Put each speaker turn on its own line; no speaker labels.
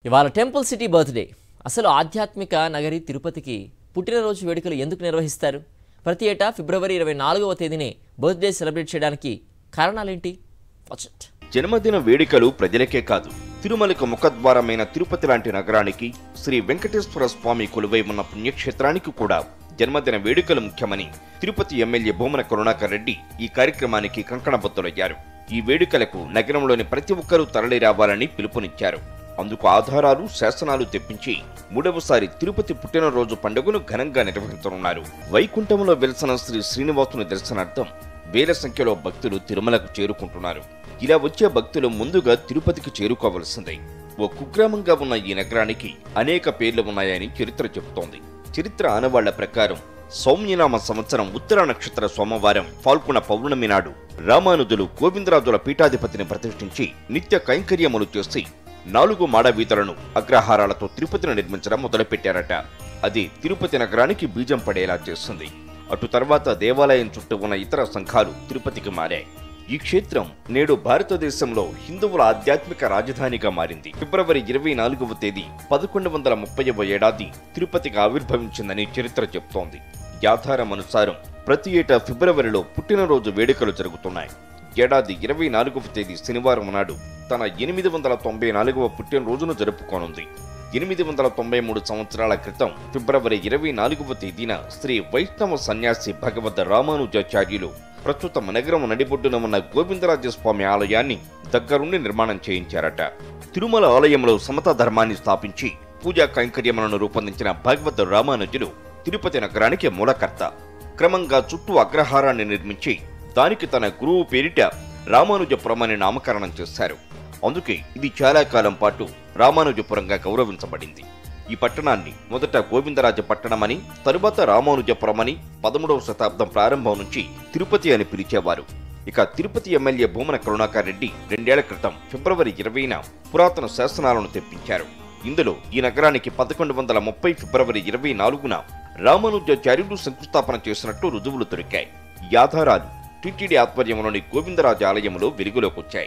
ఇవాళ temple city birthday. అసలు ఆధ్యాత్మిక నగరి తిరుపతికి పుట్టినరోజు వేడుకలు ఎందుకు నిర్వహిస్తారు? ప్రతి ఏటా ఫిబ్రవరి 24వ తేదీనే బర్త్డే సెలబ్రేట్ చేయడానికి కారణాలేంటి?
జన్మదిన వేడుకలు ప్రజలకే కాదు, తిరుమలకు ముఖద్వారమైన తిరుపతి లాంటి నగరానికి, శ్రీ వెంకటేశ్వర స్వామి కొలువై ఉన్న పుణ్యక్షేత్రానికి కూడా జన్మదిన వేడుకలు ముఖ్యమని తిరుపతి ఎమ్మెల్యే భూమన కరుణాకర్ రెడ్డి ఈ కార్యక్రమానికి కంకణబద్ధులయ్యారు. ఈ వేడుకలకు నగరంలోని ప్రతి ఒక్కరూ తరలి రావాలని పిలుపునిచ్చారు. అందుకు ఆధారాలు, శాసనాలు తెప్పించి మూడవసారి తిరుపతి పుట్టినరోజు పండుగను ఘనంగా నిర్వహించనున్నారు. వైకుంఠంలో వెలిసిన శ్రీ శ్రీనివాసుని దర్శనార్థం వేల సంఖ్యలో భక్తులు తిరుమలకు చేరుకుంటున్నారు. ఇలా వచ్చే భక్తులు ముందుగా తిరుపతికి చేరుకోవలసిందే. ఓ కుగ్రామంగా ఉన్న ఈ నగరానికి అనేక పేర్లు ఉన్నాయని చరిత్ర చెబుతోంది. చరిత్ర ఆనవాళ్ల ప్రకారం సౌమ్యనామ సంవత్సరం ఉత్తర నక్షత్ర సోమవారం ఫాల్గుణ పౌర్ణమి నాడు రామానుజులు గోవిందరాజుల పీఠాధిపతిని ప్రతిష్ఠించి నిత్య కైంకర్యములు చేసి 4 మాడ వీధులను అగ్రహారాలతో తిరుపతిని నిర్మించడం మొదలుపెట్టారట. అది తిరుపతి నగరానికి బీజం పడేలా చేస్తుంది. అటు తర్వాత దేవాలయం చుట్టూ ఉన్న ఇతర సంఘాలు తిరుపతికి మారాయి. ఈ క్షేత్రం నేడు భారతదేశంలో హిందువుల ఆధ్యాత్మిక రాజధానిగా మారింది. ఫిబ్రవరి 24వ తేదీ 1130వ ఏడాది తిరుపతికి ఆవిర్భవించిందని చరిత్ర చెబుతోంది. యాధారం అనుసారం ప్రతి ఏటా ఫిబ్రవరిలో పుట్టినరోజు వేడుకలు జరుగుతున్నాయి. ఏడాది 24వ తేదీ శనివారం నాడు తన 894వ పుట్టినరోజును జరుపుకోనుంది. 893 సంవత్సరాల క్రితం ఫిబ్రవరి 24వ తేదీన శ్రీ వైష్ణవ సన్యాసి భగవద్ రామానుజాచార్యులు ప్రస్తుతం నగరం నడిబొడ్డున ఉన్న గోవిందరాజస్వామి ఆలయాన్ని దగ్గరుండి నిర్మాణం చేయించారట. తిరుమల ఆలయంలో సమతా ధర్మాన్ని స్థాపించి పూజా కైంకర్యములను రూపొందించిన భగవద్ రామానుజులు తిరుపతి నగరానికి మూలకర్త. క్రమంగా చుట్టూ అగ్రహారాన్ని నిర్మించి దానికి తన గురువు పేరిట రామానుజపురం అని నామకరణం చేశారు. అందుకే ఇది చాలా కాలం పాటు రామానుజపురంగా గౌరవించబడింది. ఈ పట్టణాన్ని మొదట గోవిందరాజ పట్టణమని, తరువాత రామానుజపురమని 13వ శతాబ్దం ప్రారంభం నుంచి తిరుపతి అని పిలిచేవారు. ఇక తిరుపతి ఎమ్మెల్యే భూమన కరుణాకర్ రెడ్డి 2 ఏళ్ల క్రితం ఫిబ్రవరి 20న పురాతన శాసనాలను తెప్పించారు. ఇందులో ఈ నగరానికి 1130 ఫిబ్రవరి 24న రామానుజాచార్యులు శంకుస్థాపన చేసినట్టు రుజువులు దొరికాయి. ఈ ఆధారాలు టీటీడీ ఆధ్వర్యంలోని గోవిందరాజ ఆలయంలో వెలుగులోకొచ్చాయి.